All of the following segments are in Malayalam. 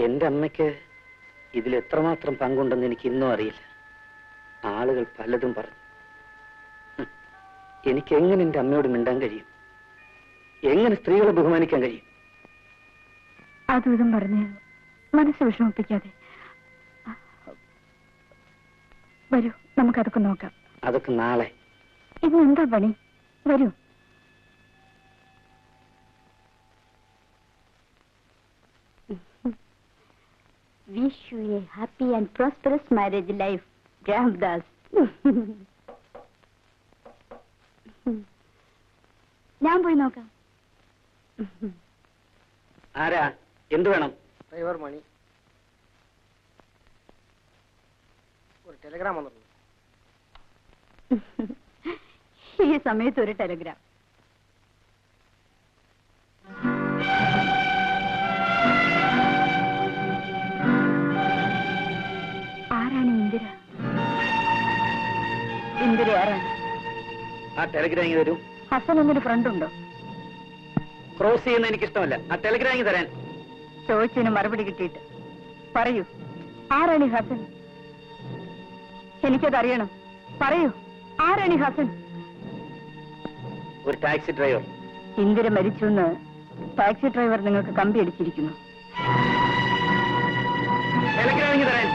എന്റെ അമ്മയ്ക്ക് ഇതിൽ എത്രമാത്രം പങ്കുണ്ടെന്ന് എനിക്ക് ഇന്നും അറിയില്ല. ആളുകൾ പലതും പറഞ്ഞു. എനിക്ക് എങ്ങനെ എന്റെ അമ്മയോട് മിണ്ടാൻ കഴിയും? എങ്ങനെ സ്ത്രീകളെ ബഹുമാനിക്കാൻ കഴിയും? അതും പറഞ്ഞ് മനസ്സ് വിഷമിപ്പിക്കാതെ വരൂ, നമുക്കതൊക്കെ നോക്കാം. അതൊക്കെ നാളെ. ഇത് എന്താ പണി? വരൂ. Wish you a happy and prosperous marriage life, Ramdas. ഞാൻ പോയി നോക്കാം. ആരാ? എന്ത് വേണം? ഡ്രൈവർ മണി. ഒരു ടെലിഗ്രാം വന്നിട്ടുണ്ട്. ഈ സമയത്ത് ഒരു ടെലിഗ്രാം. ആരാണ് ഇന്ദിര? ഇന്ദിര ആരാണ്? ആ ടെലിഗ്രാം ഇങ്ങ് തരൂ. ഹസൻ എന്നൊരു ഫ്രണ്ട് ഉണ്ടോ? ക്രോസ് ചെയ്യുന്ന എനിക്കിഷ്ടമല്ല. ആ ടെലിഗ്രാം ഇങ്ങ് തരാൻ. ചോദിച്ചതിന് മറുപടി കിട്ടിയിട്ട് പറയൂ, ആരാണ് ഈ ഹസൻ? എനിക്കതറിയണം. പറയൂ, ആരാണ് ഈ ഹസൻ? ഒരു ടാക്സി ഡ്രൈവർ. ഇന്ദിര മരിച്ചു എന്ന് ടാക്സി ഡ്രൈവർ നിങ്ങൾക്ക് കമ്പി അടിച്ചിരിക്കുന്നു. ടെലിഗ്രാം ഇങ്ങ് തരാൻ.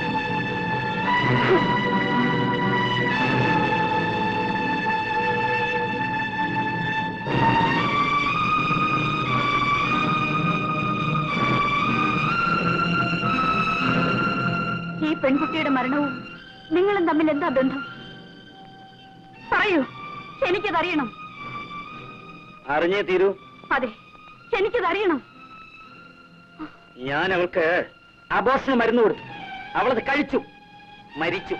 ഈ പെൺകുട്ടിയുടെ മരണവും നിങ്ങളും തമ്മിൽ എന്താ ബന്ധം? പറയൂ, എനിക്കതറിയണം. അറിഞ്ഞേ തീരൂ. അതെ, എനിക്കതറിയണം. ഞാൻ അവൾക്ക് അബോർഷന് മരുന്ന് കൊടുത്തു. അവളത് കഴിച്ചു. മരിച്ചു.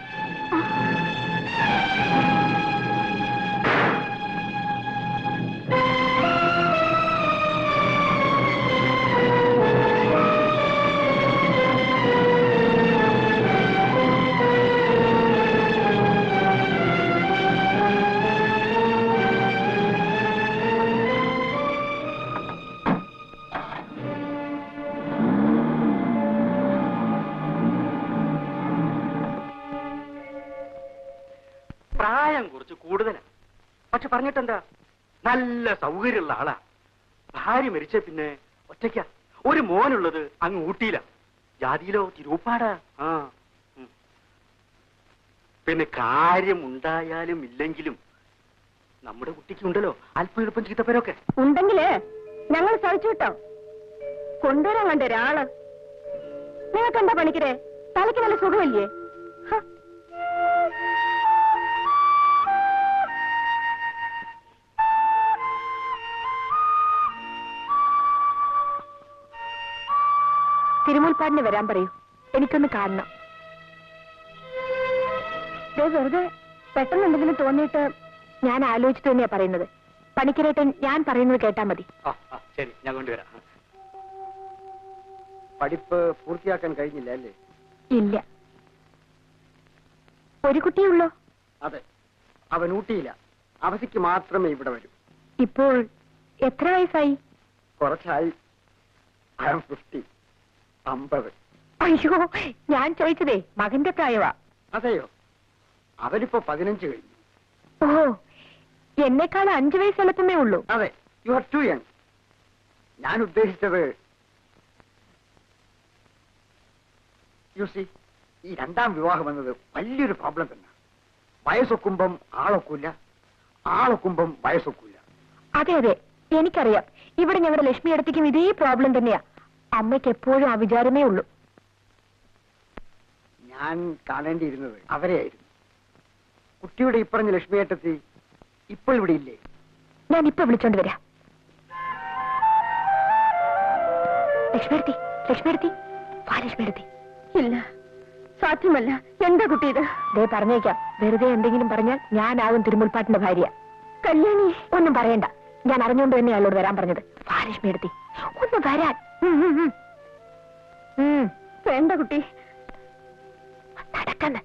പ്രായം കുറച്ച് കൂടുതലാ, പക്ഷെ പറഞ്ഞിട്ടെന്താ, നല്ല സൗകര്യമുള്ള ആളാ. ഭാര്യ മരിച്ച പിന്നെ ഒറ്റയ്ക്കാ. ഒരു മോനുള്ളത് അങ്ങ് ഊട്ടിയില്ല, ജാതിയിലോ തിരുപ്പാടാ. ആ പിന്നെ കാര്യം ഉണ്ടായാലും ഇല്ലെങ്കിലും നമ്മുടെ കുട്ടിക്ക് ഉണ്ടല്ലോ അല്പം എളുപ്പം ചീത്തപ്പേരൊക്കെ. ഉണ്ടെങ്കിലേ ഞങ്ങൾ സഹിച്ചു കിട്ടോ. കൊണ്ടുവരാൻ കണ്ട ഒരാള്. നിങ്ങൾക്ക് എന്താ പണിക്കരെ, തലയ്ക്ക് നല്ല സുഖമില്ലേ? തിരുമുൽപ്പാടിന് വരാൻ പറയൂ, എനിക്കൊന്ന് കാണണം. വെറുതെ പെട്ടെന്ന് എന്തെങ്കിലും തോന്നിയിട്ട് ഞാൻ ആലോചിച്ചിട്ട് തന്നെയാ പറയുന്നത്. പണിക്കരേട്ടൻ ഞാൻ പറയുന്നത് കേട്ടാ മതി. ശരി, ഞാൻ കൊണ്ടുവരാം. പഠിപ്പ് പൂർത്തിയാക്കാൻ കഴിഞ്ഞില്ല അല്ലേ? ഇല്ല. ഒരു കുട്ടിയുള്ളോ? അതെ, അവൻ ഊട്ടിയില്ല. അവധിക്ക് മാത്രമേ ഇവിടെ വരൂ. ഇപ്പോൾ എത്ര വയസ്സായി? കുറച്ചായി. I am 50. 50. അയ്യോ, ഞാൻ ചോദിച്ചതേ മകന്റെ പ്രായവാ. അതെയോ? അവനിപ്പോ 15 കഴിഞ്ഞു. ഓ, എന്നെക്കാൾ 5 വയസ്സ് എളുപ്പമേ ഉള്ളൂ. അതെ, യു ആർ ടു യങ്. ഞാൻ ഉദ്ദേശിച്ചത് യു സി, ഈ രണ്ടാം വിവാഹം എന്നത് വലിയൊരു പ്രോബ്ലം തന്നെ. വയസ്സൊക്കുമ്പം ആളൊക്കില്ല, ആളൊക്കുമ്പം വയസ്സൊക്കില്ല. അതെ അതെ, എനിക്കറിയാം. ഇവിടെ ഞങ്ങളുടെ ലക്ഷ്മി അടുത്തേക്കും ഇതേ പ്രോബ്ലം തന്നെയാ. അമ്മയ്ക്ക് എപ്പോഴും ആ വിചാരമേ ഉള്ളൂ. ഞാൻ കാണേണ്ടിയിരുന്നത് അവരെയായിരുന്നു. കുട്ടിയുടെ ഇപ്പറഞ്ഞ ലക്ഷ്മിയേട്ടത്തി ഇപ്പോൾ ഇവിടെ ഇല്ലേ? ഞാൻ ഇപ്പൊ വിളിച്ചോണ്ട് വരാം. ലക്ഷ്മിയെടുത്തി, ലക്ഷ്മിയെടുത്തി, വാ ലക്ഷ്മിയെടുത്തി. ഇല്ല, സാധ്യമല്ല. എന്താ കുട്ടി ഇത്? ദേ പറഞ്ഞേക്കാം, വെറുതെ എന്തെങ്കിലും പറഞ്ഞാൽ ഞാനാകും തിരുമുൽപ്പാട്ടിന്റെ ഭാര്യ. കല്യാണി ഒന്നും പറയണ്ട, ഞാൻ അറിഞ്ഞുകൊണ്ട് തന്നെ അയാളോട് വരാൻ പറഞ്ഞത്. വാ ലക്ഷ്മിയെടുത്തി, ഒന്ന് വരാൻ. വേണ്ട കുട്ടി, നടക്കന്ന്.